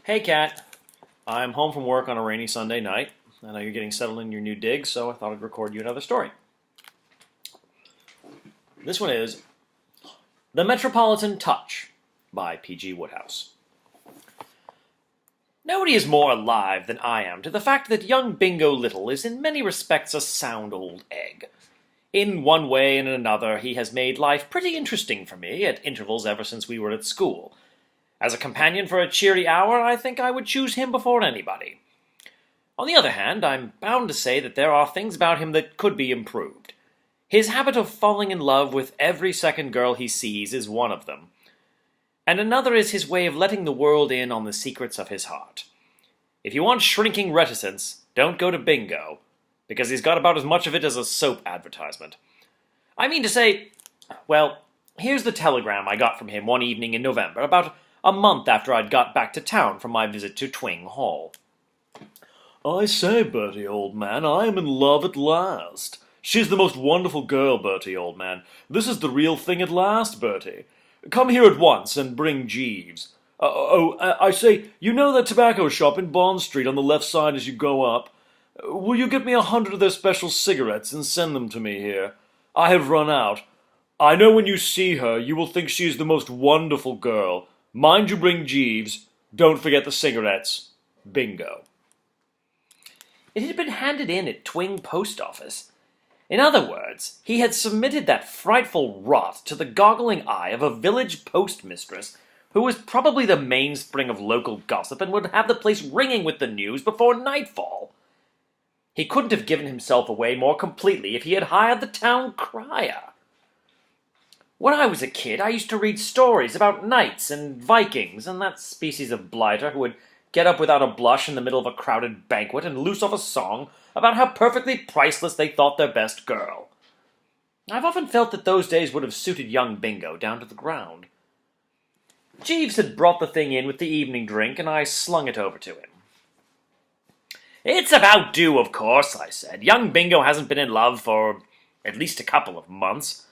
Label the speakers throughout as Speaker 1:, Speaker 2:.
Speaker 1: Hey, Kat. I'm home from work on a rainy Sunday night. I know you're getting settled in your new dig, so I thought I'd record you another story. This one is The Metropolitan Touch by P.G. Wodehouse. Nobody is more alive than I am to the fact that young Bingo Little is in many respects a sound old egg. In one way and another, he has made life pretty interesting for me at intervals ever since we were at school. As a companion for a cheery hour, I think I would choose him before anybody. On the other hand, I'm bound to say that there are things about him that could be improved. His habit of falling in love with every second girl he sees is one of them. And another is his way of letting the world in on the secrets of his heart. If you want shrinking reticence, don't go to Bingo, because he's got about as much of it as a soap advertisement. I mean to say, well, here's the telegram I got from him one evening in November, about a month after I'd got back to town from my visit to Twing Hall.
Speaker 2: I say, Bertie, old man, I am in love at last. She's the most wonderful girl, Bertie, old man. This is the real thing at last, Bertie. Come here at once and bring Jeeves. I say, you know that tobacco shop in Bond Street on the left side as you go up? Will you get me 100 of their special cigarettes and send them to me here? I have run out. I know when you see her, you will think she is the most wonderful girl. Mind you bring Jeeves. Don't forget the cigarettes. Bingo.
Speaker 1: It had been handed in at Twing Post Office. In other words, he had submitted that frightful rot to the goggling eye of a village postmistress who was probably the mainspring of local gossip and would have the place ringing with the news before nightfall. He couldn't have given himself away more completely if he had hired the town crier. When I was a kid, I used to read stories about knights and Vikings and that species of blighter who would get up without a blush in the middle of a crowded banquet and loose off a song about how perfectly priceless they thought their best girl. I've often felt that those days would have suited young Bingo down to the ground. Jeeves had brought the thing in with the evening drink, and I slung it over to him. It's about due, of course, I said. Young Bingo hasn't been in love for at least a couple of months.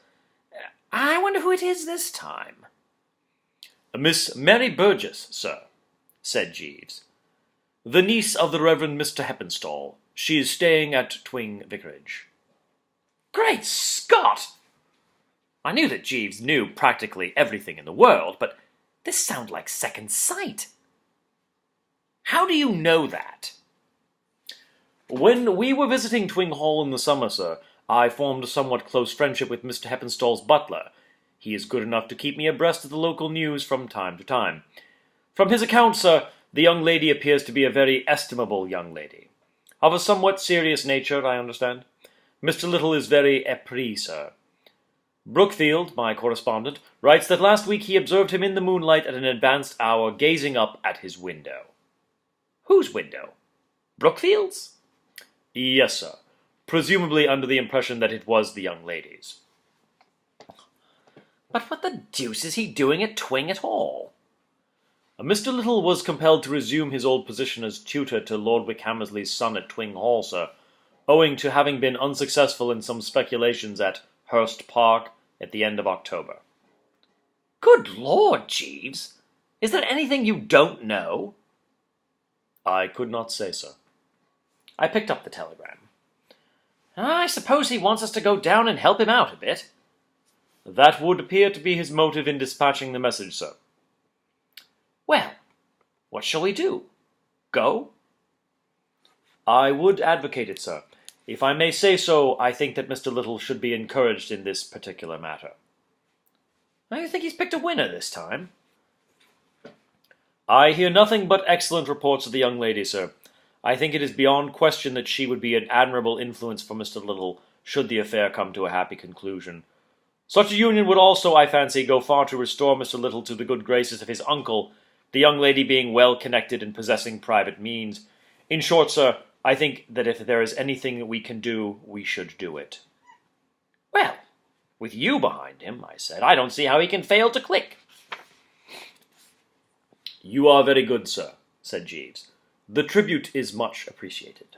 Speaker 1: I wonder who it is this time.
Speaker 2: Miss Mary Burgess, sir, said Jeeves. The niece of the Reverend Mr. Heppenstall. She is staying at Twing Vicarage.
Speaker 1: Great Scott! I knew that Jeeves knew practically everything in the world, but this sounded like second sight. How do you know that?
Speaker 2: When we were visiting Twing Hall in the summer, sir, I formed a somewhat close friendship with Mr. Heppenstall's butler. He is good enough to keep me abreast of the local news from time to time. From his account, sir, the young lady appears to be a very estimable young lady. Of a somewhat serious nature, I understand. Mr. Little is very épris, sir. Brookfield, my correspondent, writes that last week he observed him in the moonlight at an advanced hour gazing up at his window.
Speaker 1: Whose window? Brookfield's?
Speaker 2: Yes, sir. Presumably under the impression that it was the young lady's.
Speaker 1: But what the deuce is he doing at Twing at all?
Speaker 2: Mr. Little was compelled to resume his old position as tutor to Lord Wickhammersley's son at Twing Hall, sir, owing to having been unsuccessful in some speculations at Hurst Park at the end of October.
Speaker 1: Good Lord, Jeeves! Is there anything you don't know?
Speaker 2: I could not say, sir.
Speaker 1: I picked up the telegram. I suppose he wants us to go down and help him out a bit.
Speaker 2: That would appear to be his motive in dispatching the message, sir.
Speaker 1: Well, what shall we do? Go?
Speaker 2: I would advocate it, sir. If I may say so, I think that Mr. Little should be encouraged in this particular matter.
Speaker 1: I think he's picked a winner this time.
Speaker 2: I hear nothing but excellent reports of the young lady, sir. I think it is beyond question that she would be an admirable influence for Mr. Little, should the affair come to a happy conclusion. Such a union would also, I fancy, go far to restore Mr. Little to the good graces of his uncle, the young lady being well connected and possessing private means. In short, sir, I think that if there is anything we can do, we should do it.
Speaker 1: Well, with you behind him, I said, I don't see how he can fail to click.
Speaker 2: You are very good, sir, said Jeeves. The tribute is much appreciated.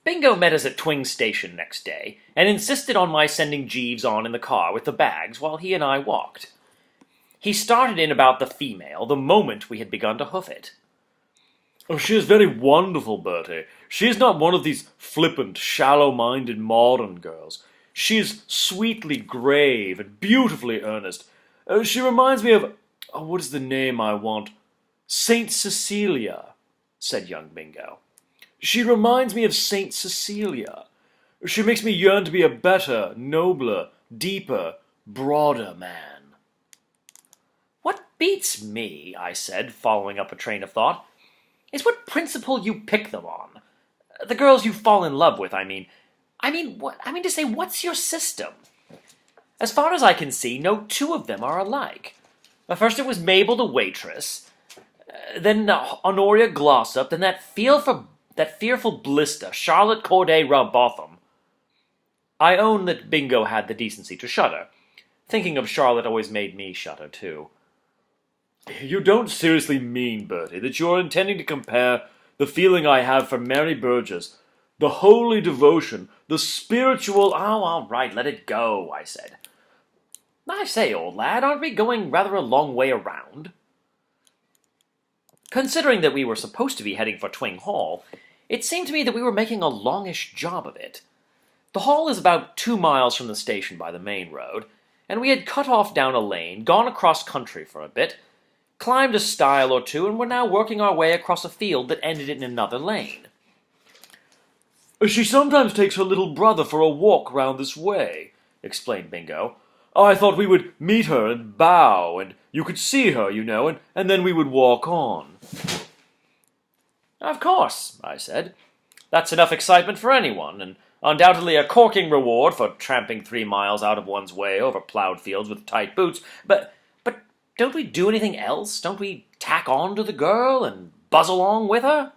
Speaker 1: Bingo met us at Twing Station next day, and insisted on my sending Jeeves on in the car with the bags while he and I walked. He started in about the female the moment we had begun to hoof it.
Speaker 2: Oh, she is very wonderful, Bertie. She is not one of these flippant, shallow-minded modern girls. She is sweetly grave and beautifully earnest. She reminds me of... Oh, what is the name I want? Saint Cecilia, said young Bingo. She reminds me of Saint Cecilia. She makes me yearn to be a better, nobler, deeper, broader man.
Speaker 1: What beats me, I said, following up a train of thought, is what principle you pick them on. The girls you fall in love with, I mean to say, what's your system? As far as I can see, no two of them are alike. First it was Mabel the waitress, then Honoria Glossop, then that fearful blister, Charlotte Corday Rumbotham. I own that Bingo had the decency to shudder. Thinking of Charlotte always made me shudder, too.
Speaker 2: You don't seriously mean, Bertie, that you are intending to compare the feeling I have for Mary Burgess, the holy devotion, the spiritual...
Speaker 1: Oh, all right, let it go, I said. I say, old lad, aren't we going rather a long way around? Considering that we were supposed to be heading for Twing Hall, it seemed to me that we were making a longish job of it. The hall is about 2 miles from the station by the main road, and we had cut off down a lane, gone across country for a bit, climbed a stile or two, and were now working our way across a field that ended in another lane.
Speaker 2: She sometimes takes her little brother for a walk round this way, explained Bingo. I thought we would meet her and bow, and you could see her, you know, and then we would walk on.
Speaker 1: Of course, I said. That's enough excitement for anyone, and undoubtedly a corking reward for tramping 3 miles out of one's way over ploughed fields with tight boots, but don't we do anything else? Don't we tack on to the girl and buzz along with her?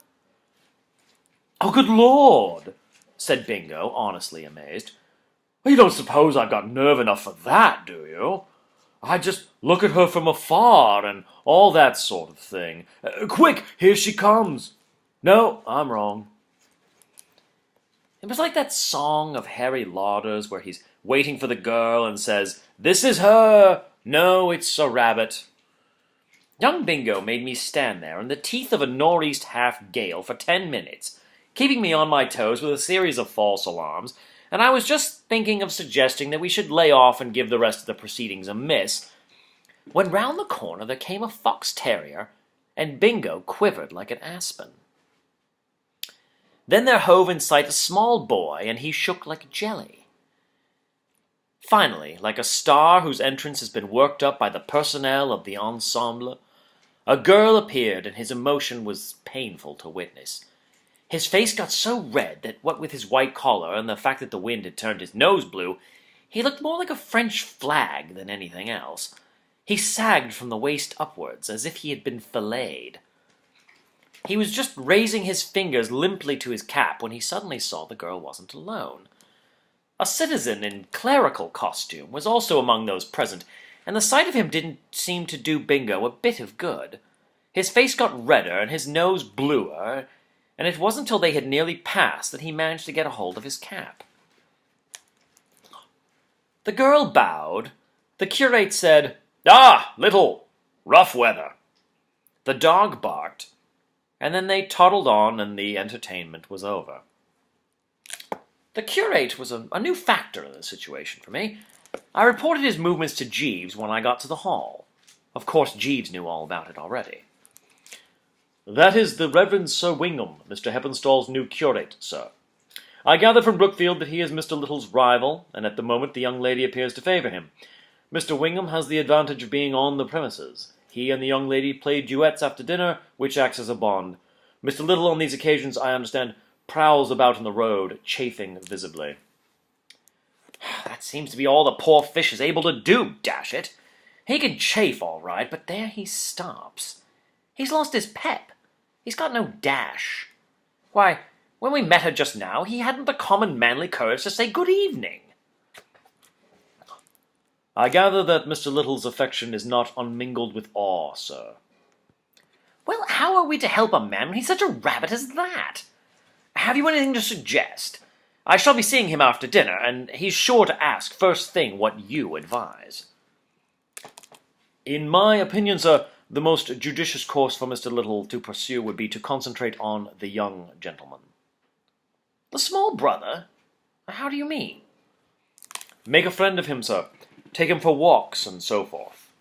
Speaker 2: Oh, good Lord, said Bingo, honestly amazed. You don't suppose I've got nerve enough for that, do you? I just look at her from afar and all that sort of thing. Quick, here she comes. No, I'm wrong.
Speaker 1: It was like that song of Harry Lauder's where he's waiting for the girl and says, "This is her! No, it's a rabbit." Young Bingo made me stand there in the teeth of a nor'east half-gale for 10 minutes, keeping me on my toes with a series of false alarms, and I was just thinking of suggesting that we should lay off and give the rest of the proceedings a miss, when round the corner there came a fox terrier, and Bingo quivered like an aspen. Then there hove in sight a small boy, and he shook like jelly. Finally, like a star whose entrance has been worked up by the personnel of the ensemble, a girl appeared, and his emotion was painful to witness. His face got so red that, what with his white collar and the fact that the wind had turned his nose blue, he looked more like a French flag than anything else. He sagged from the waist upwards, as if he had been filleted. He was just raising his fingers limply to his cap when he suddenly saw the girl wasn't alone. A citizen in clerical costume was also among those present, and the sight of him didn't seem to do Bingo a bit of good. His face got redder and his nose bluer, and it wasn't till they had nearly passed that he managed to get a hold of his cap. The girl bowed. The curate said, "Ah, little, rough weather." The dog barked, and then they toddled on and the entertainment was over. The curate was a new factor in the situation for me. I reported his movements to Jeeves when I got to the hall. Of course, Jeeves knew all about it already.
Speaker 2: "That is the Reverend Sir Wingham, Mr. Heppenstall's new curate, sir. I gather from Brookfield that he is Mr. Little's rival, and at the moment the young lady appears to favour him. Mr. Wingham has the advantage of being on the premises. He and the young lady play duets after dinner, which acts as a bond. Mr. Little on these occasions, I understand, prowls about in the road, chafing visibly."
Speaker 1: That seems to be all the poor fish is able to do, dash it. He can chafe all right, but there he stops. He's lost his pep. He's got no dash. Why, when we met her just now, he hadn't the common manly courage to say good evening.
Speaker 2: "I gather that Mr. Little's affection is not unmingled with awe, sir."
Speaker 1: Well, how are we to help a man when he's such a rabbit as that? Have you anything to suggest? I shall be seeing him after dinner, and he's sure to ask first thing what you advise.
Speaker 2: In my opinion, sir, the most judicious course for Mr. Little to pursue would be to concentrate on the young gentleman.
Speaker 1: The small brother? How do you mean?
Speaker 2: Make a friend of him, sir. Take him for walks and so forth.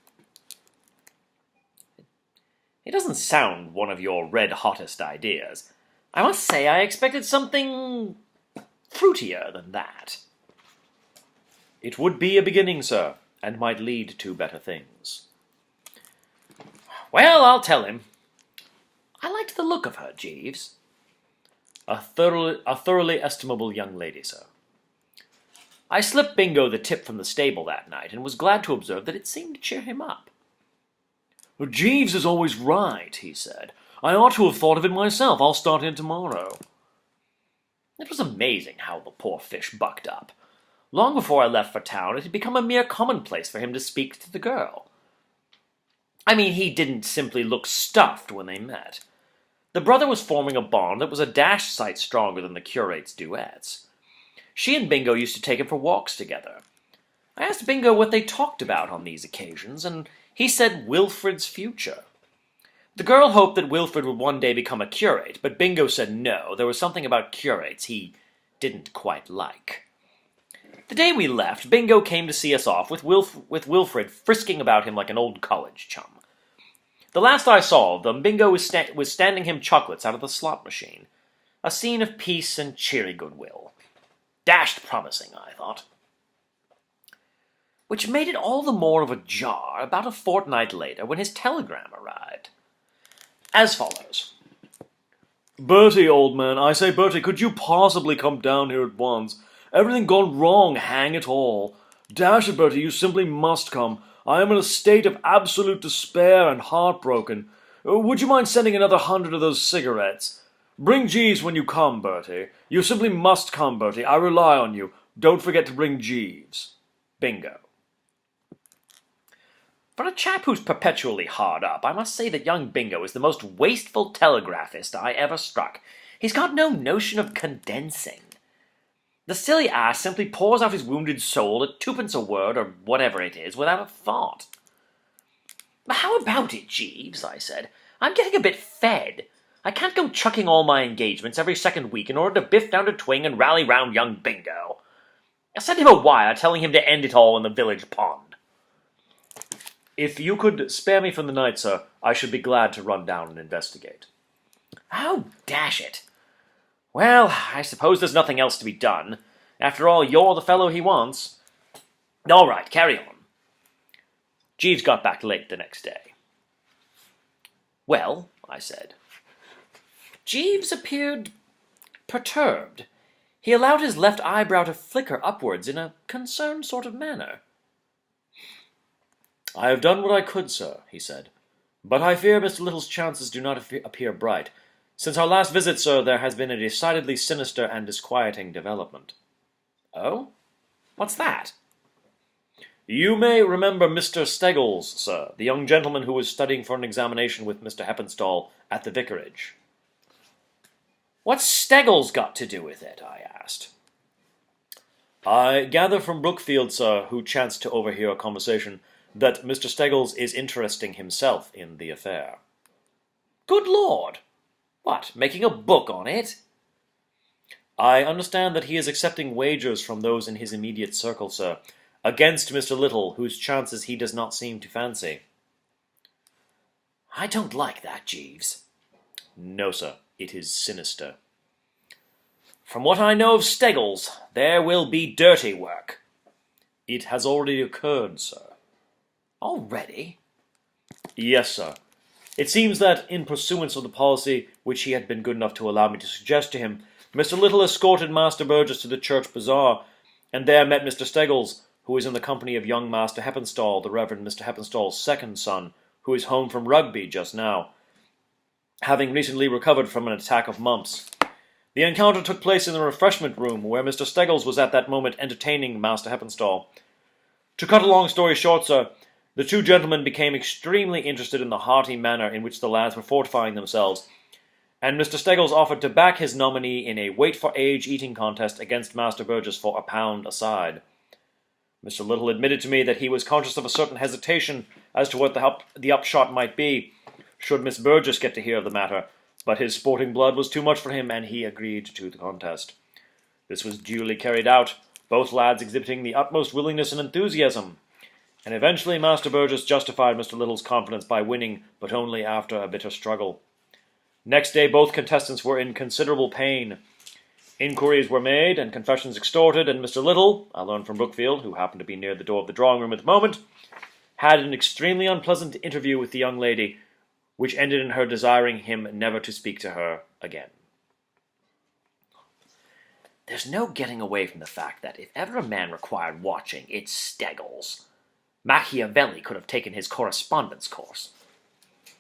Speaker 1: It doesn't sound one of your red-hottest ideas. I must say I expected something fruitier than that.
Speaker 2: It would be a beginning, sir, and might lead to better things.
Speaker 1: Well, I'll tell him. I liked the look of her, Jeeves.
Speaker 2: A thoroughly estimable young lady, sir.
Speaker 1: I slipped Bingo the tip from the stable that night, and was glad to observe that it seemed to cheer him up.
Speaker 2: Jeeves is always right, he said. I ought to have thought of it myself. I'll start in tomorrow.
Speaker 1: It was amazing how the poor fish bucked up. Long before I left for town, it had become a mere commonplace for him to speak to the girl. I mean, he didn't simply look stuffed when they met. The brother was forming a bond that was a dashed sight stronger than the curate's duets. She and Bingo used to take him for walks together. I asked Bingo what they talked about on these occasions, and he said Wilfred's future. The girl hoped that Wilfred would one day become a curate, but Bingo said no, there was something about curates he didn't quite like. The day we left, Bingo came to see us off with Wilfred frisking about him like an old college chum. The last I saw of them, Bingo was standing him chocolates out of the slot machine. A scene of peace and cheery goodwill. Dashed promising, I thought. Which made it all the more of a jar about a fortnight later when his telegram arrived. As follows.
Speaker 2: Bertie, old man, I say, Bertie, could you possibly come down here at once? Everything gone wrong, hang it all. Dash it, Bertie, you simply must come. I am in a state of absolute despair and heartbroken. Would you mind sending another 100 of those cigarettes? Bring Jeeves when you come, Bertie. You simply must come, Bertie. I rely on you. Don't forget to bring Jeeves.
Speaker 1: Bingo. For a chap who's perpetually hard up, I must say that young Bingo is the most wasteful telegraphist I ever struck. He's got no notion of condensing. The silly ass simply pours out his wounded soul at twopence a word, or whatever it is, without a thought. How about it, Jeeves? I said. I'm getting a bit fed. I can't go chucking all my engagements every second week in order to biff down to Twing and rally round young Bingo. I sent him a wire telling him to end it all in the village pond.
Speaker 2: If you could spare me for the night, sir, I should be glad to run down and investigate.
Speaker 1: Oh, dash it. Well, I suppose there's nothing else to be done. After all, you're the fellow he wants. All right, carry on. Jeeves got back late the next day. Well, I said. Jeeves appeared perturbed. He allowed his left eyebrow to flicker upwards in a concerned sort of manner.
Speaker 2: I have done what I could, sir, he said. But I fear Mr. Little's chances do not appear bright. Since our last visit, sir, there has been a decidedly sinister and disquieting development.
Speaker 1: Oh? What's that?
Speaker 2: You may remember Mr. Steggles, sir, the young gentleman who was studying for an examination with Mr. Heppenstall at the vicarage.
Speaker 1: What's Steggles got to do with it? I asked.
Speaker 2: I gather from Brookfield, sir, who chanced to overhear a conversation, that Mr. Steggles is interesting himself in the affair.
Speaker 1: Good Lord! What, making a book on it?
Speaker 2: I understand that he is accepting wagers from those in his immediate circle, sir, against Mr. Little, whose chances he does not seem to fancy.
Speaker 1: I don't like that, Jeeves.
Speaker 2: No, sir, it is sinister.
Speaker 1: From what I know of Steggles, there will be dirty work.
Speaker 2: It has already occurred, sir.
Speaker 1: Already?
Speaker 2: Yes, sir. It seems that, in pursuance of the policy which he had been good enough to allow me to suggest to him, Mr. Little escorted Master Burgess to the church bazaar, and there met Mr. Steggles, who is in the company of young Master Heppenstall, the Reverend Mr. Heppenstall's second son, who is home from Rugby just now, having recently recovered from an attack of mumps. The encounter took place in the refreshment room, where Mr. Steggles was at that moment entertaining Master Heppenstall. To cut a long story short, sir, the two gentlemen became extremely interested in the hearty manner in which the lads were fortifying themselves, and Mr. Steggles offered to back his nominee in a weight-for-age eating contest against Master Burgess for £1 a side. Mr. Little admitted to me that he was conscious of a certain hesitation as to what the upshot might be, should Miss Burgess get to hear of the matter, but his sporting blood was too much for him, and he agreed to the contest. This was duly carried out, both lads exhibiting the utmost willingness and enthusiasm, and eventually Master Burgess justified Mr. Little's confidence by winning, but only after a bitter struggle. Next day both contestants were in considerable pain. Inquiries were made, and confessions extorted, and Mr. Little, I learned from Brookfield, who happened to be near the door of the drawing-room at the moment, had an extremely unpleasant interview with the young lady, which ended in her desiring him never to speak to her again.
Speaker 1: There's no getting away from the fact that if ever a man required watching, it's Steggles. Machiavelli could have taken his correspondence course.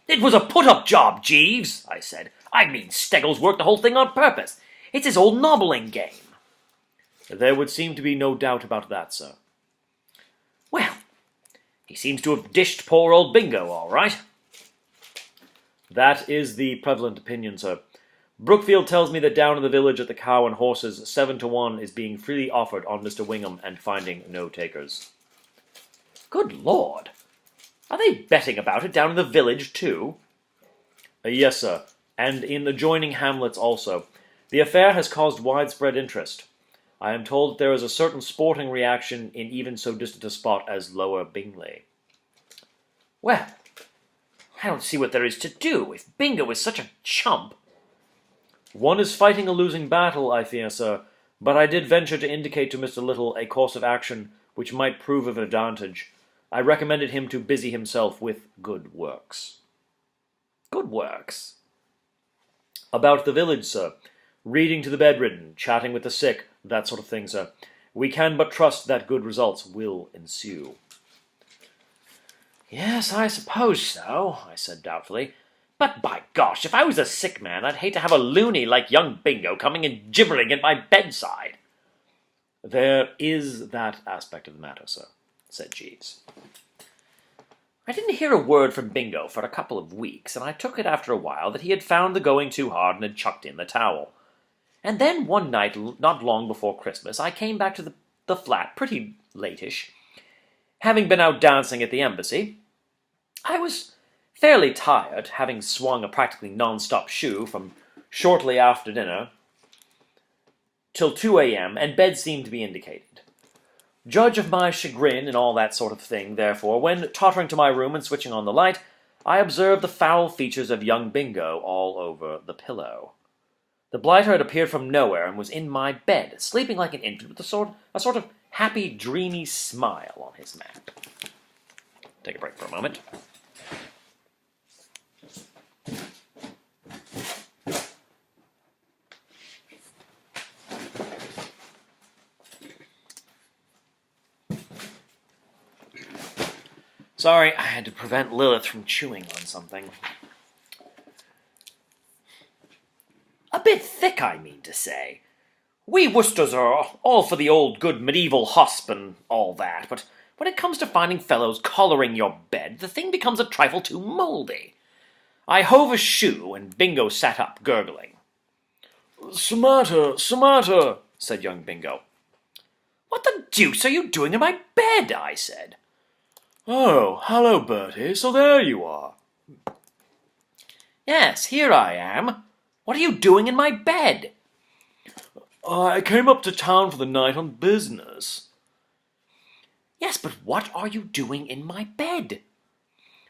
Speaker 1: It was a put-up job, Jeeves, I said. I mean, Steggles worked the whole thing on purpose. It's his old nobbling game.
Speaker 2: There would seem to be no doubt about that, sir.
Speaker 1: Well, he seems to have dished poor old Bingo, all right.
Speaker 2: That is the prevalent opinion, sir. Brookfield tells me that down in the village at the Cow and Horses, 7-1 is being freely offered on Mr. Wingham and finding no takers.
Speaker 1: Good Lord! Are they betting about it down in the village, too?
Speaker 2: Yes, sir, and in adjoining hamlets also. The affair has caused widespread interest. I am told that there is a certain sporting reaction in even so distant a spot as Lower Bingley.
Speaker 1: Well, I don't see what there is to do, if Bingo is such a chump.
Speaker 2: One is fighting a losing battle, I fear, sir, but I did venture to indicate to Mr. Little a course of action which might prove of advantage. I recommended him to busy himself with good works.
Speaker 1: Good works?
Speaker 2: About the village, sir. Reading to the bedridden, chatting with the sick, that sort of thing, sir. We can but trust that good results will ensue.
Speaker 1: Yes, I suppose so, I said doubtfully. But by gosh, if I was a sick man, I'd hate to have a loony like young Bingo coming and gibbering at my bedside.
Speaker 2: There is that aspect of the matter, sir, said Jeeves.
Speaker 1: I didn't hear a word from Bingo for a couple of weeks, and I took it after a while that he had found the going too hard and had chucked in the towel. And then one night, not long before Christmas, I came back to the flat pretty late-ish, having been out dancing at the embassy. I was fairly tired, having swung a practically non-stop shoe from shortly after dinner till 2 a.m., and bed seemed to be indicated. Judge of my chagrin and all that sort of thing, therefore, when, tottering to my room and switching on the light, I observed the foul features of young Bingo all over the pillow. The blighter had appeared from nowhere and was in my bed, sleeping like an infant with a sort of happy, dreamy smile on his map. Take a break for a moment. Sorry, I had to prevent Lilith from chewing on something. A bit thick, I mean to say. We Worcesters are all for the old good medieval hosp and all that, but when it comes to finding fellows collaring your bed, the thing becomes a trifle too mouldy. I hove a shoe, and Bingo sat up, gurgling.
Speaker 2: Smarter, said young Bingo.
Speaker 1: What the deuce are you doing in my bed? I said.
Speaker 2: Oh, hello, Bertie, so there you are.
Speaker 1: Yes, here I am. What are you doing in my bed?
Speaker 2: I came up to town for the night on business.
Speaker 1: Yes, but what are you doing in my bed?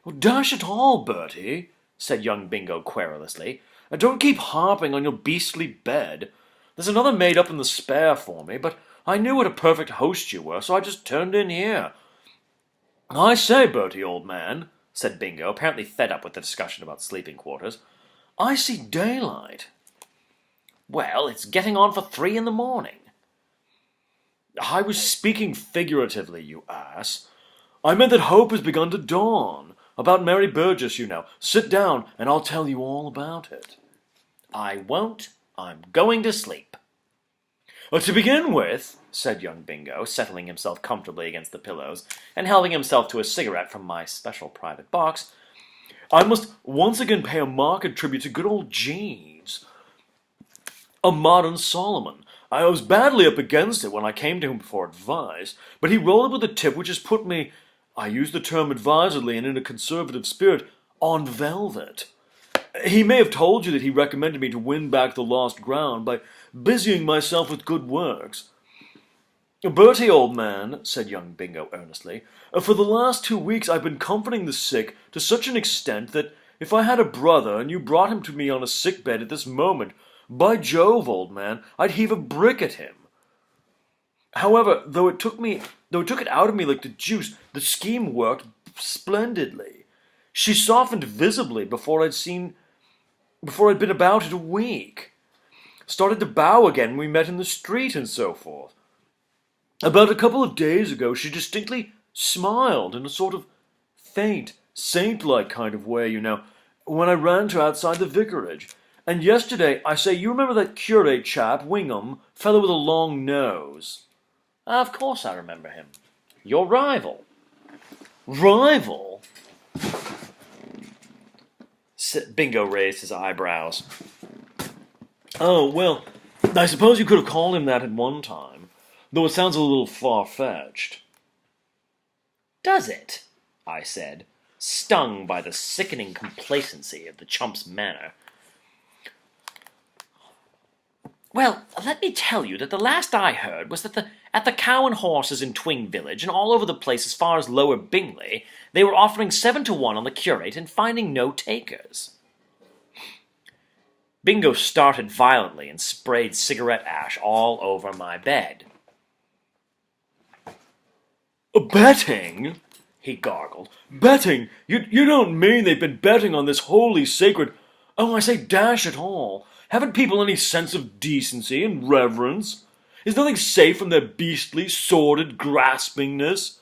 Speaker 2: Well, dash it all, Bertie, said young Bingo querulously. Don't keep harping on your beastly bed. There's another made up in the spare for me, but I knew what a perfect host you were, so I just turned in here. I say, Bertie, old man, said Bingo, apparently fed up with the discussion about sleeping quarters, I see daylight.
Speaker 1: Well, it's getting on for 3 a.m.
Speaker 2: I was speaking figuratively, you ass. I meant that hope has begun to dawn. About Mary Burgess, you know. Sit down, and I'll tell you all about it.
Speaker 1: I won't. I'm going to sleep.
Speaker 2: To begin with,
Speaker 1: said young Bingo, settling himself comfortably against the pillows, and helping himself to a cigarette from my special private box,
Speaker 2: I must once again pay a marked tribute to good old Jeeves. A modern Solomon. I was badly up against it when I came to him for advice, but he rolled it with a tip which has put me, I use the term advisedly and in a conservative spirit, on velvet. He may have told you that he recommended me to win back the lost ground by busying myself with good works. Bertie, old man, said young Bingo earnestly, for the last 2 weeks I've been comforting the sick to such an extent that if I had a brother and you brought him to me on a sick bed at this moment, by Jove, old man, I'd heave a brick at him. However, though it took it out of me like the juice, the scheme worked splendidly. She softened visibly before I'd been about it a week. Started to bow again when we met in the street and so forth. About a couple of days ago, she distinctly smiled in a sort of faint, saint-like kind of way, when I ran to outside the vicarage. And yesterday, I say, you remember that curate chap, Wingham, fellow with a long nose?
Speaker 1: Of course I remember him. Your rival.
Speaker 2: Rival?
Speaker 1: Bingo raised his eyebrows.
Speaker 2: Oh, well, I suppose you could have called him that at one time, though it sounds a little far-fetched.
Speaker 1: Does it? I said, stung by the sickening complacency of the chump's manner. Well, let me tell you that the last I heard was that at the Cow and Horses in Twing Village and all over the place as far as Lower Bingley, they were offering 7 to 1 on the curate and finding no takers. Bingo started violently and sprayed cigarette ash all over my bed.
Speaker 2: Betting? He gargled. Betting? You don't mean they've been betting on this holy sacred... Oh, I say dash it all. Haven't people any sense of decency and reverence? Is nothing safe from their beastly, sordid graspingness?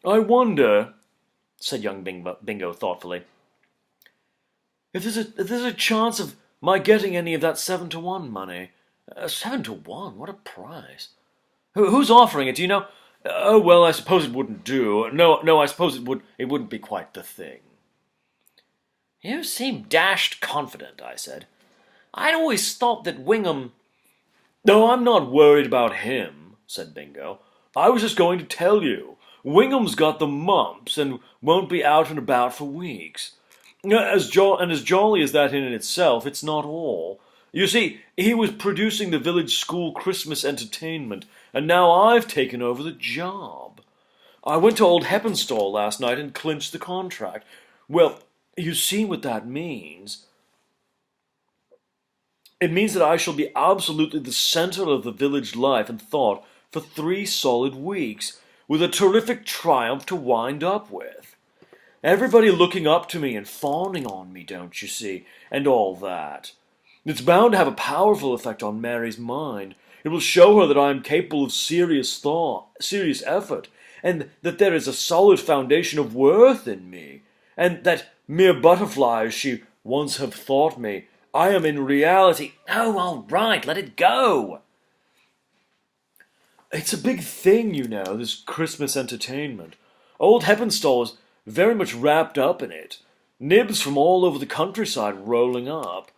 Speaker 2: I wonder, said young Bingo thoughtfully, if there's a chance of my getting any of that 7 to 1 money. 7 to 1? What a prize. Who's offering it, do you know? Oh, well, I suppose it wouldn't do. No, I suppose it wouldn't be quite the thing.
Speaker 1: You seem dashed confident, I said. I'd always thought that Wingham...
Speaker 2: No, I'm not worried about him, said Bingo. I was just going to tell you. Wingham's got the mumps and won't be out and about for weeks. As jolly as that in itself, it's not all. You see, he was producing the village school Christmas entertainment, and now I've taken over the job. I went to old Heppenstall last night and clinched the contract. Well, you see what that means. It means that I shall be absolutely the center of the village life and thought for 3 solid weeks, with a terrific triumph to wind up with. Everybody looking up to me and fawning on me, don't you see, and all that. It's bound to have a powerful effect on Mary's mind. It will show her that I am capable of serious thought, serious effort, and that there is a solid foundation of worth in me, and that mere butterfly as she once have thought me, I am in reality...
Speaker 1: Oh, all right, let it go.
Speaker 2: It's a big thing, this Christmas entertainment. Old Heppenstall is very much wrapped up in it. Nibs from all over the countryside rolling up.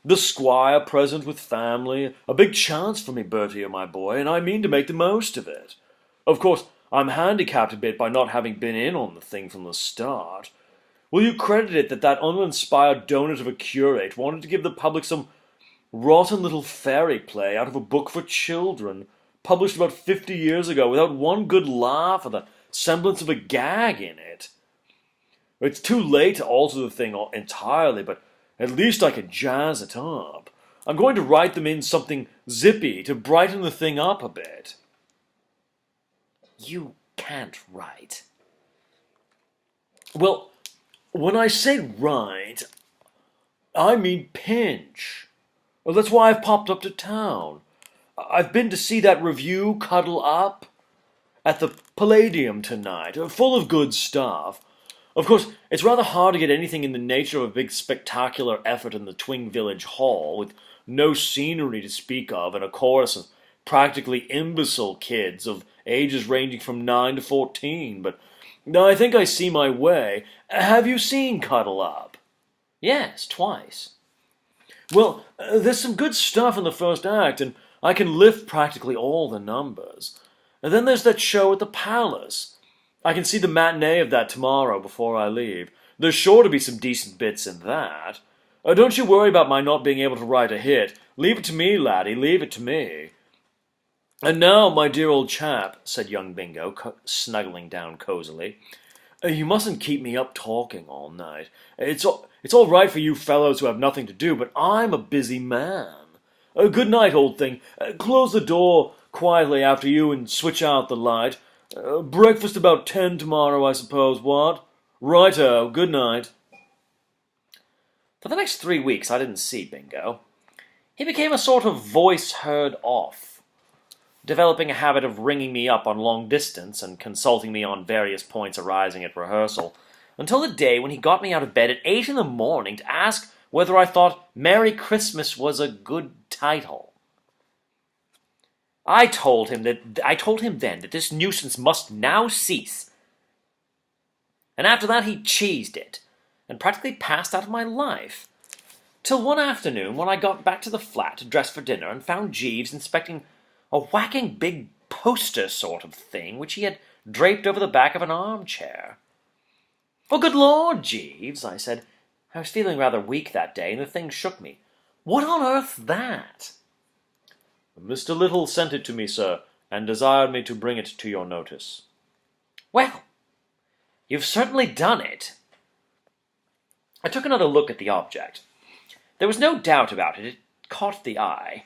Speaker 2: The squire present with family. A big chance for me, Bertie, my boy, and I mean to make the most of it. Of course, I'm handicapped a bit by not having been in on the thing from the start. Will you credit it that uninspired donut of a curate wanted to give the public some rotten little fairy play out of a book for children, published about 50 years ago, without one good laugh or the semblance of a gag in it? It's too late to alter the thing entirely, but at least I could jazz it up. I'm going to write them in something zippy to brighten the thing up a bit.
Speaker 1: You can't write.
Speaker 2: Well, when I say write, I mean pinch. Well, that's why I've popped up to town. I've been to see that review, Cuddle Up, at the Palladium tonight, full of good stuff. Of course, it's rather hard to get anything in the nature of a big spectacular effort in the Twing Village Hall, with no scenery to speak of, and a chorus of practically imbecile kids of ages ranging from 9 to 14, but I think I see my way. Have you seen Cuddle Up?
Speaker 1: Yes, twice.
Speaker 2: Well, there's some good stuff in the first act, and I can lift practically all the numbers. And then there's that show at the Palace. I can see the matinee of that tomorrow before I leave. There's sure to be some decent bits in that. Don't you worry about my not being able to write a hit. Leave it to me, laddie, leave it to me. And now, my dear old chap, said young Bingo, snuggling down cosily, you mustn't keep me up talking all night. It's all right for you fellows who have nothing to do, but I'm a busy man. Good night, old thing. Close the door quietly after you and switch out the light. Breakfast about 10 tomorrow, I suppose, what? Righto, good night.
Speaker 1: For the next 3 weeks I didn't see Bingo. He became a sort of voice heard off, developing a habit of ringing me up on long distance and consulting me on various points arising at rehearsal, until the day when he got me out of bed at 8 in the morning to ask whether I thought Merry Christmas was a good title. I told him then that this nuisance must now cease, and after that he cheesed it, and practically passed out of my life, till one afternoon when I got back to the flat to dress for dinner and found Jeeves inspecting a whacking big poster sort of thing which he had draped over the back of an armchair. "Well, good Lord, Jeeves," I said. I was feeling rather weak that day, and the thing shook me. "What on earth's that?"
Speaker 2: Mr. Little sent it to me, sir, and desired me to bring it to your notice.
Speaker 1: "Well, you've certainly done it." I took another look at the object. There was no doubt about it. It caught the eye.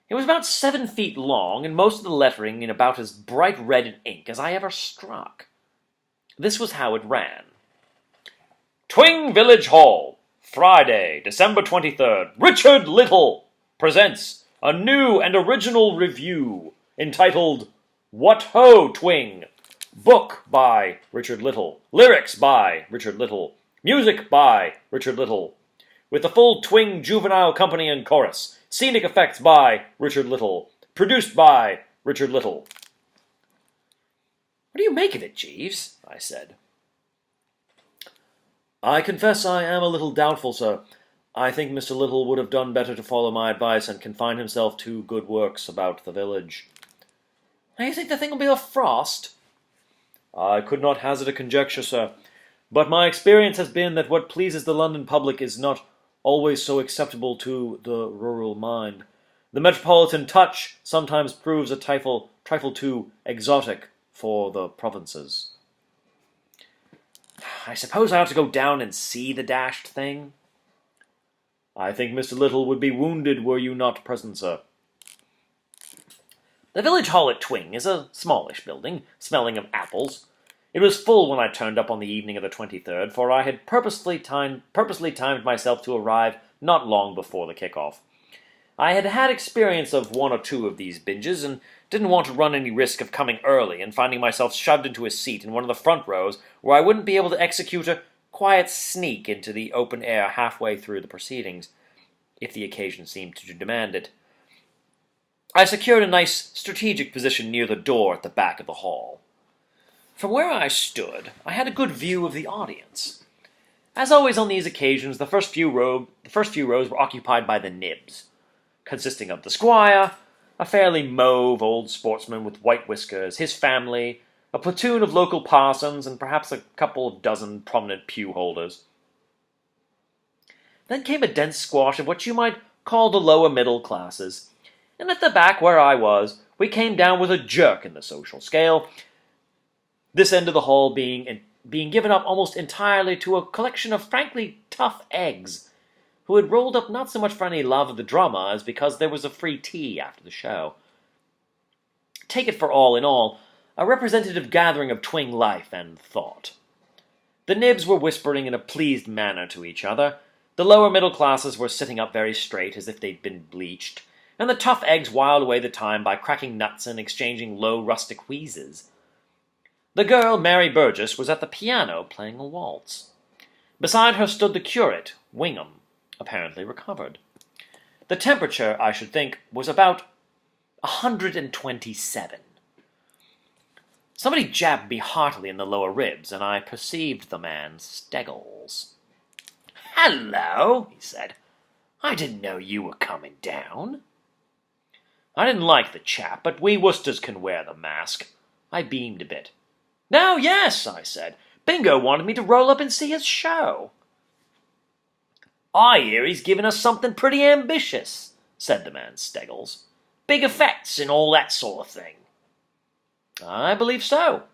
Speaker 1: It was about 7 feet long, and most of the lettering in about as bright red in ink as I ever struck. This was how it ran. "Twing Village Hall, Friday, December 23rd. Richard Little presents a new and original review entitled What Ho, Twing? Book by Richard Little. Lyrics by Richard Little. Music by Richard Little. With the full Twing Juvenile Company and Chorus. Scenic effects by Richard Little. Produced by Richard Little." "What do you make of it, Jeeves?" I said.
Speaker 2: "I confess I am a little doubtful, sir. I think Mr. Little would have done better to follow my advice and confine himself to good works about the village."
Speaker 1: "Now you think the thing will be a frost?"
Speaker 2: "I could not hazard a conjecture, sir. But my experience has been that what pleases the London public is not always so acceptable to the rural mind. The Metropolitan Touch sometimes proves a trifle too exotic for the provinces."
Speaker 1: "I suppose I ought to go down and see the dashed thing?"
Speaker 2: "I think Mr. Little would be wounded were you not present, sir."
Speaker 1: The village hall at Twing is a smallish building, smelling of apples. It was full when I turned up on the evening of the 23rd, for I had purposely timed myself to arrive not long before the kickoff. I had had experience of 1 or 2 of these binges, and didn't want to run any risk of coming early and finding myself shoved into a seat in one of the front rows where I wouldn't be able to execute a quiet sneak into the open air halfway through the proceedings, if the occasion seemed to demand it. I secured a nice strategic position near the door at the back of the hall. From where I stood, I had a good view of the audience. As always on these occasions, the first few rows were occupied by the nibs, consisting of the squire, a fairly mauve old sportsman with white whiskers, his family, a platoon of local parsons, and perhaps a couple of dozen prominent pew holders. Then came a dense squash of what you might call the lower middle classes, and at the back where I was, we came down with a jerk in the social scale, this end of the hall being given up almost entirely to a collection of frankly tough eggs, who had rolled up not so much for any love of the drama as because there was a free tea after the show. Take it for all in all, a representative gathering of Twing life and thought. The nibs were whispering in a pleased manner to each other, the lower middle classes were sitting up very straight as if they'd been bleached, and the tough eggs whiled away the time by cracking nuts and exchanging low rustic wheezes. The girl, Mary Burgess, was at the piano playing a waltz. Beside her stood the curate, Wingham, apparently recovered. The temperature, I should think, was about 127. Somebody jabbed me heartily in the lower ribs, and I perceived the man Steggles. "Hello," he said. "I didn't know you were coming down." I didn't like the chap, but we Worcesters can wear the mask. I beamed a bit. "No, yes," I said. "Bingo wanted me to roll up and see his show." "I hear he's giving us something pretty ambitious," said the man Steggles. "Big effects and all that sort of thing." "I believe so."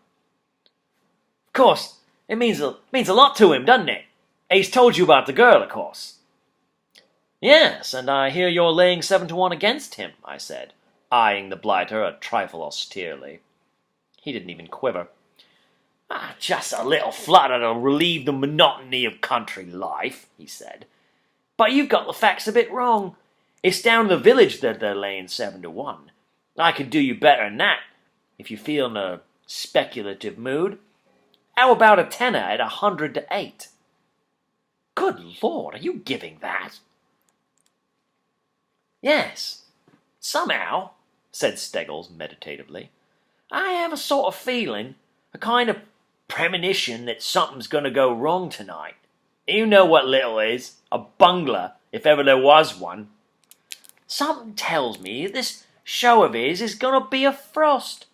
Speaker 1: "Of course, it means a lot to him, doesn't it? He's told you about the girl, of course." "Yes, and I hear you're laying 7-1 against him," I said, eyeing the blighter a trifle austerely. He didn't even quiver. "Just a little flutter to relieve the monotony of country life," he said. "But you've got the facts a bit wrong. It's down in the village that they're laying 7-1. I could do you better than that, if you feel in a speculative mood. How about a tenner at 100-8? "Good Lord, are you giving that?" "Yes, somehow," said Steggles meditatively, "I have a sort of feeling, a kind of premonition that something's going to go wrong tonight. You know what Little is, a bungler, if ever there was one. Something tells me this show of his is going to be a frost.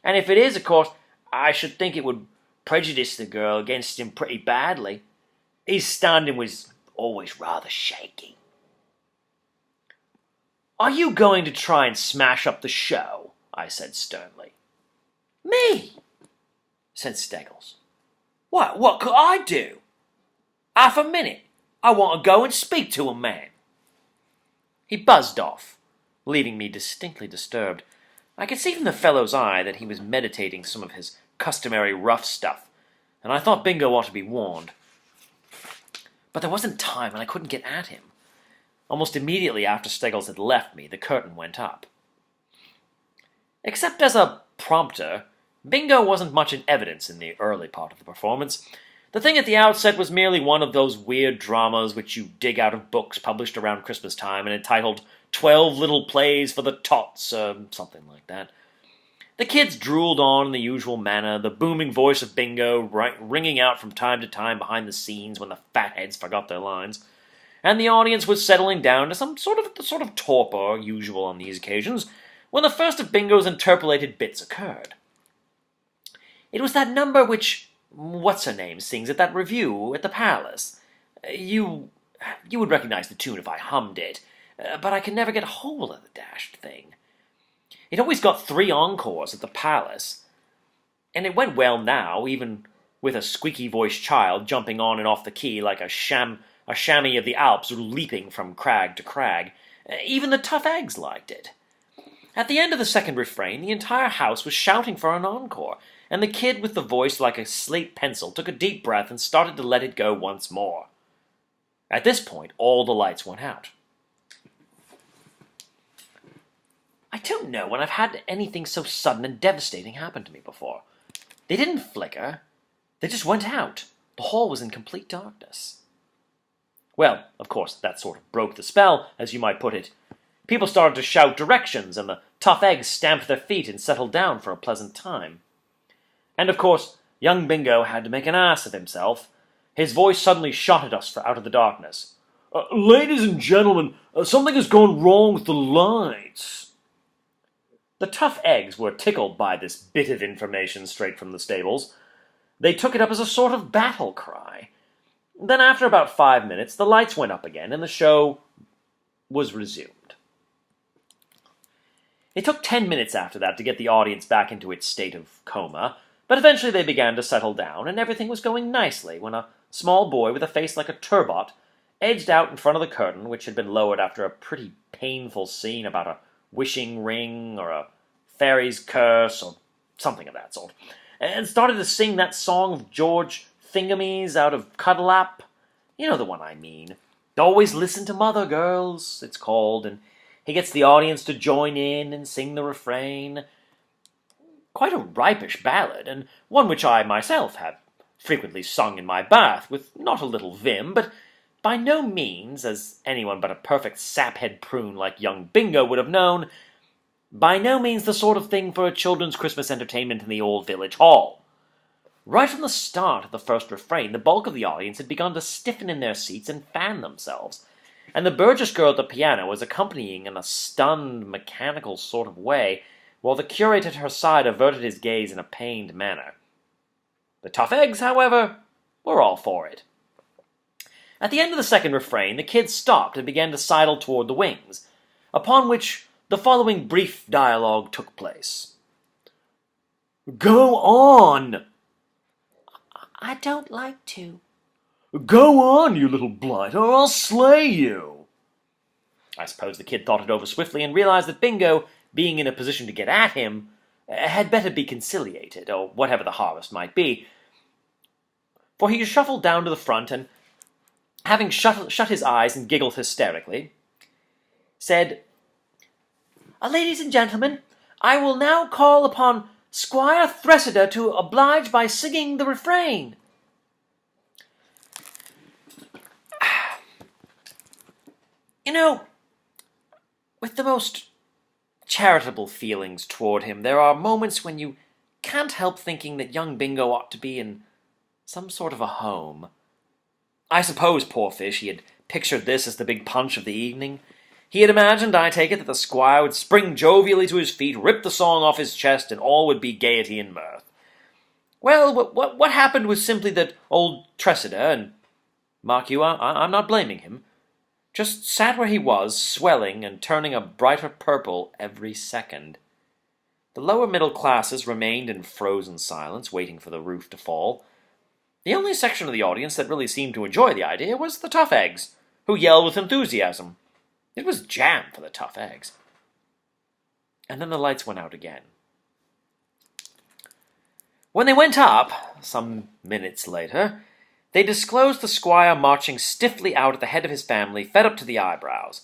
Speaker 1: And if it is, of course, I should think it would prejudice the girl against him pretty badly. His standing was always rather shaky." "Are you going to try and smash up the show?" I said sternly. "Me?" said Steggles. "What could I do? Half a minute. I want to go and speak to a man." He buzzed off, leaving me distinctly disturbed. I could see from the fellow's eye that he was meditating some of his customary rough stuff, and I thought Bingo ought to be warned. But there wasn't time, and I couldn't get at him. Almost immediately after Steggles had left me, the curtain went up. Except as a prompter, Bingo wasn't much in evidence in the early part of the performance. The thing at the outset was merely one of those weird dramas which you dig out of books published around Christmas time and entitled 12 Little Plays for the Tots, or something like that. The kids drooled on in the usual manner, the booming voice of Bingo ringing out from time to time behind the scenes when the fatheads forgot their lines, and the audience was settling down to the sort of torpor usual on these occasions, when the first of Bingo's interpolated bits occurred. It was that number which What's-Her-Name sings at that review at the Palace. You would recognize the tune if I hummed it, but I can never get hold of the dashed thing. It always got 3 encores at the Palace, and it went well now, even with a squeaky-voiced child jumping on and off the key like a chamois of the Alps leaping from crag to crag. Even the tough eggs liked it. At the end of the second refrain, the entire house was shouting for an encore, and the kid with the voice like a slate pencil took a deep breath and started to let it go once more. At this point, all the lights went out. I don't know when I've had anything so sudden and devastating happen to me before. They didn't flicker. They just went out. The hall was in complete darkness. Well, of course, that sort of broke the spell, as you might put it. People started to shout directions, and the tough eggs stamped their feet and settled down for a pleasant time. And, of course, young Bingo had to make an ass of himself. His voice suddenly shot at us out of the darkness.
Speaker 2: Ladies and gentlemen, something has gone wrong with the lights."
Speaker 1: The tough eggs were tickled by this bit of information straight from the stables. They took it up as a sort of battle cry. Then, after about 5 minutes, the lights went up again, and the show was resumed. It took 10 minutes after that to get the audience back into its state of coma, but eventually they began to settle down, and everything was going nicely when a small boy with a face like a turbot edged out in front of the curtain, which had been lowered after a pretty painful scene about a wishing ring or a fairy's curse or something of that sort, and started to sing that song of George Thingamy's out of Cuddlap. You know the one I mean. "Always Listen to Mother, Girls," it's called, and he gets the audience to join in and sing the refrain. Quite a ripish ballad, and one which I myself have frequently sung in my bath, with not a little vim, but by no means, as anyone but a perfect saphead prune like young Bingo would have known, by no means the sort of thing for a children's Christmas entertainment in the old village hall. Right from the start of the first refrain, the bulk of the audience had begun to stiffen in their seats and fan themselves, and the Burgess girl at the piano was accompanying in a stunned, mechanical sort of way, while the curate at her side averted his gaze in a pained manner. The tough eggs, however, were all for it. At the end of the second refrain, the kids stopped and began to sidle toward the wings, upon which the following brief dialogue took place.
Speaker 2: Go on!
Speaker 3: I don't like to.
Speaker 2: Go on, you little blight, or I'll slay you!
Speaker 1: I suppose the kid thought it over swiftly and realized that Bingo, being in a position to get at him, had better be conciliated, or whatever the harvest might be. For he shuffled down to the front and, having shut his eyes and giggled hysterically, said,
Speaker 3: Ladies and gentlemen, I will now call upon Squire Thresida to oblige by singing the refrain.
Speaker 1: You know, with the most charitable feelings toward him, there are moments when you can't help thinking that young Bingo ought to be in some sort of a home. I suppose, poor fish, he had pictured this as the big punch of the evening. He had imagined, I take it, that the squire would spring jovially to his feet, rip the song off his chest, and all would be gaiety and mirth. Well, what happened was simply that old Tressida, and mark you, I'm not blaming him, just sat where he was, swelling and turning a brighter purple every second. The lower middle classes remained in frozen silence, waiting for the roof to fall. The only section of the audience that really seemed to enjoy the idea was the tough eggs, who yelled with enthusiasm. It was jam for the tough eggs. And then the lights went out again. When they went up, some minutes later, they disclosed the squire marching stiffly out at the head of his family, fed up to the eyebrows,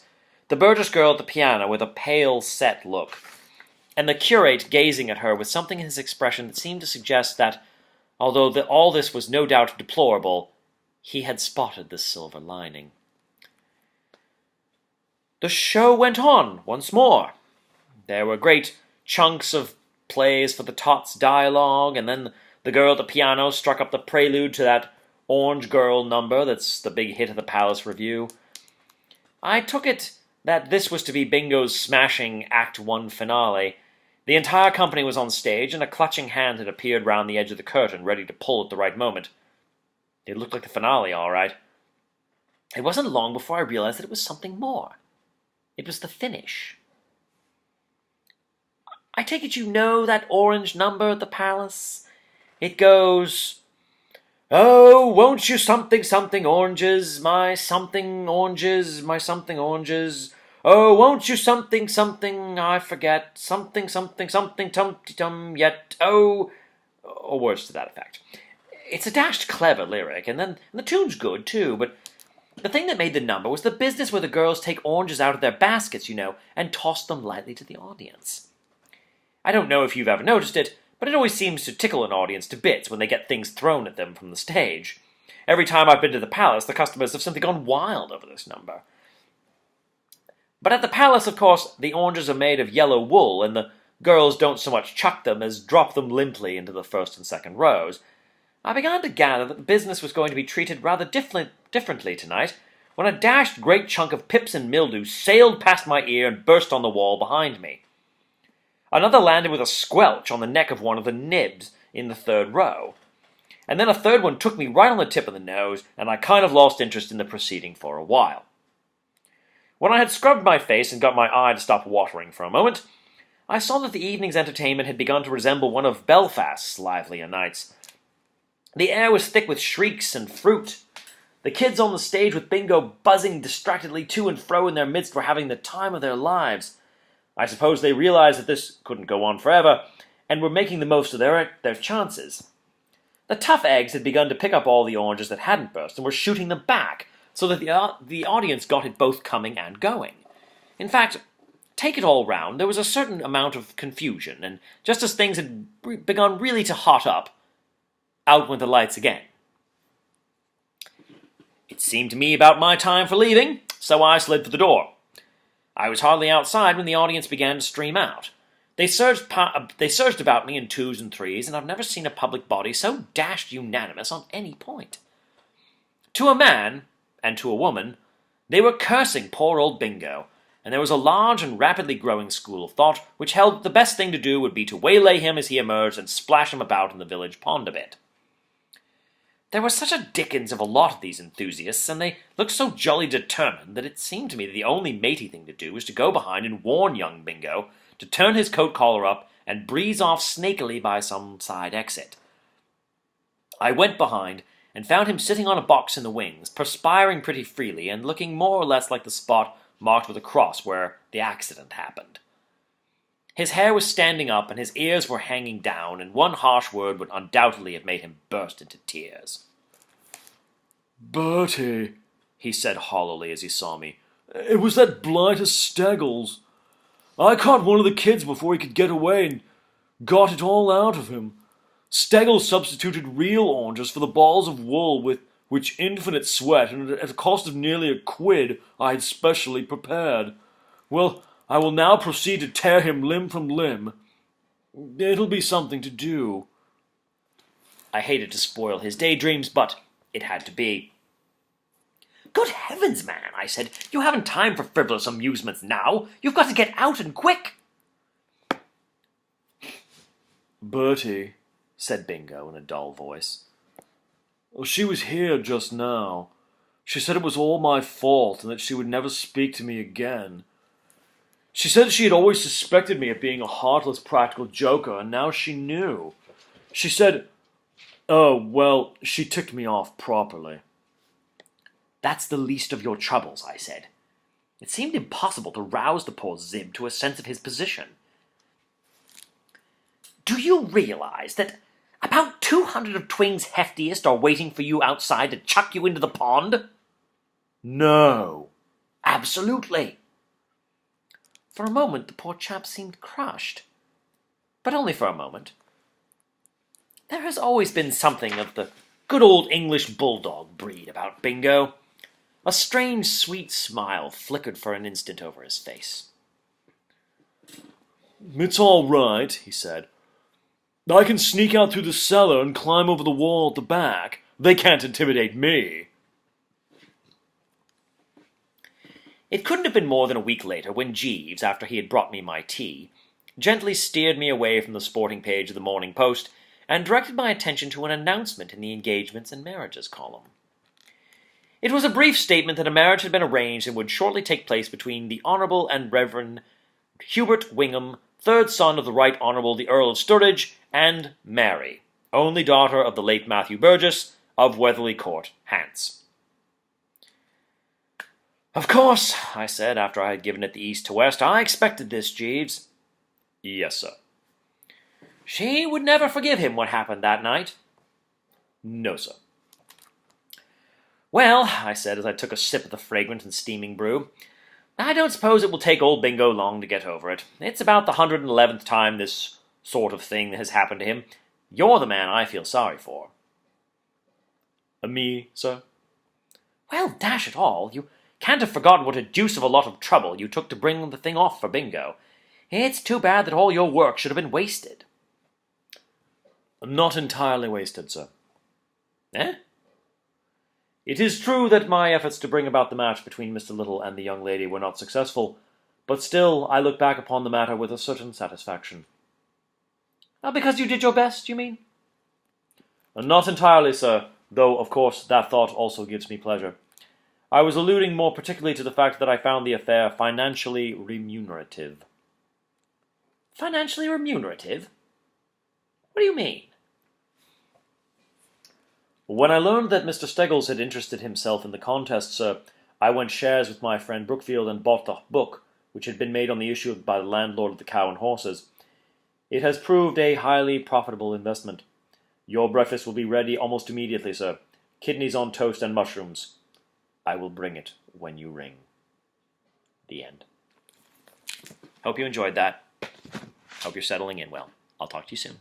Speaker 1: the Burgess girl at the piano with a pale, set look, and the curate gazing at her with something in his expression that seemed to suggest that, although all this was no doubt deplorable, he had spotted the silver lining. The show went on once more. There were great chunks of plays for the tots dialogue, and then the girl at the piano struck up the prelude to that Orange Girl number that's the big hit of the Palace Review. I took it that this was to be Bingo's smashing Act 1 finale. The entire company was on stage, and a clutching hand had appeared round the edge of the curtain, ready to pull at the right moment. It looked like the finale, all right. It wasn't long before I realized that it was something more. It was the finish. I take it you know that orange number at the Palace? It goes, "Oh, won't you something something oranges, my something oranges, my something oranges. Oh, won't you something something, I forget, something something something tum-ti-tum yet, oh," or words to that effect. It's a dashed clever lyric, and the tune's good too, but the thing that made the number was the business where the girls take oranges out of their baskets, you know, and toss them lightly to the audience. I don't know if you've ever noticed it, but it always seems to tickle an audience to bits when they get things thrown at them from the stage. Every time I've been to the Palace, the customers have simply gone wild over this number. But at the Palace, of course, the oranges are made of yellow wool, and the girls don't so much chuck them as drop them limply into the first and second rows. I began to gather that the business was going to be treated rather differently tonight, when a dashed great chunk of pips and mildew sailed past my ear and burst on the wall behind me. Another landed with a squelch on the neck of one of the nibs in the third row. And then a third one took me right on the tip of the nose, and I kind of lost interest in the proceeding for a while. When I had scrubbed my face and got my eye to stop watering for a moment, I saw that the evening's entertainment had begun to resemble one of Belfast's livelier nights. The air was thick with shrieks and fruit. The kids on the stage with Bingo buzzing distractedly to and fro in their midst were having the time of their lives. I suppose they realized that this couldn't go on forever, and were making the most of their chances. The tough eggs had begun to pick up all the oranges that hadn't burst, and were shooting them back, so that the audience got it both coming and going. In fact, take it all round, there was a certain amount of confusion, and just as things had begun really to hot up, out went the lights again. It seemed to me about my time for leaving, so I slid for the door. I was hardly outside when the audience began to stream out. They surged about me in twos and threes, and I've never seen a public body so dashed unanimous on any point. To a man, and to a woman, they were cursing poor old Bingo, and there was a large and rapidly growing school of thought which held that the best thing to do would be to waylay him as he emerged and splash him about in the village pond a bit. There was such a dickens of a lot of these enthusiasts, and they looked so jolly determined that it seemed to me that the only matey thing to do was to go behind and warn young Bingo to turn his coat collar up and breeze off snakily by some side exit. I went behind and found him sitting on a box in the wings, perspiring pretty freely and looking more or less like the spot marked with a cross where the accident happened. His hair was standing up and his ears were hanging down, and one harsh word would undoubtedly have made him burst into tears.
Speaker 2: "Bertie," he said hollowly as he saw me, "it was that blighter Steggles. I caught one of the kids before he could get away and got it all out of him. Steggles substituted real oranges for the balls of wool with which infinite sweat and at a cost of nearly £1 I had specially prepared. Well, I will now proceed to tear him limb from limb. It'll be something to do."
Speaker 1: I hated to spoil his daydreams, but it had to be. "Good heavens, man," I said. "You haven't time for frivolous amusements now. You've got to get out and quick."
Speaker 2: "Bertie," said Bingo in a dull voice. "She was here just now. She said it was all my fault and that she would never speak to me again. She said she had always suspected me of being a heartless practical joker, and now she knew. She said, oh, well, she ticked me off properly."
Speaker 1: "That's the least of your troubles," I said. It seemed impossible to rouse the poor Zib to a sense of his position. "Do you realize that about 200 of Twing's heftiest are waiting for you outside to chuck you into the pond?"
Speaker 2: "No."
Speaker 1: "Absolutely." For a moment the poor chap seemed crushed. But only for a moment. There has always been something of the good old English bulldog breed about Bingo. A strange, sweet smile flickered for an instant over his face.
Speaker 2: "It's all right," he said. "I can sneak out through the cellar and climb over the wall at the back. They can't intimidate me."
Speaker 1: It couldn't have been more than a week later when Jeeves, after he had brought me my tea, gently steered me away from the sporting page of the Morning Post and directed my attention to an announcement in the engagements and marriages column. It was a brief statement that a marriage had been arranged and would shortly take place between the Honourable and Reverend Hubert Wingham, third son of the Right Honourable the Earl of Sturridge, and Mary, only daughter of the late Matthew Burgess, of Weatherly Court, Hants. "Of course," I said, after I had given it the east to west, "I expected this, Jeeves."
Speaker 2: "Yes, sir."
Speaker 1: "She would never forgive him what happened that night."
Speaker 2: "No, sir."
Speaker 1: "Well," I said as I took a sip of the fragrant and steaming brew, "I don't suppose it will take old Bingo long to get over it. It's about the 111th time this sort of thing has happened to him. You're the man I feel sorry for."
Speaker 2: "Me, sir?"
Speaker 1: "Well, dash it all, you can't have forgotten what a deuce of a lot of trouble you took to bring the thing off for Bingo. It's too bad that all your work should have been wasted."
Speaker 2: "Not entirely wasted, sir."
Speaker 1: "Eh?"
Speaker 2: "It is true that my efforts to bring about the match between Mr. Little and the young lady were not successful, but still I look back upon the matter with a certain satisfaction."
Speaker 1: "Because you did your best, you mean?"
Speaker 2: "Not entirely, sir, though, of course, that thought also gives me pleasure. I was alluding more particularly to the fact that I found the affair financially remunerative."
Speaker 1: "Financially remunerative? What do you mean?"
Speaker 2: "When I learned that Mr. Steggles had interested himself in the contest, sir, I went shares with my friend Brookfield and bought the book, which had been made on the issue by the landlord of the Cow and Horses. It has proved a highly profitable investment. Your breakfast will be ready almost immediately, sir. Kidneys on toast and mushrooms. I will bring it when you ring." The end. Hope you enjoyed that. Hope you're settling in well. I'll talk to you soon.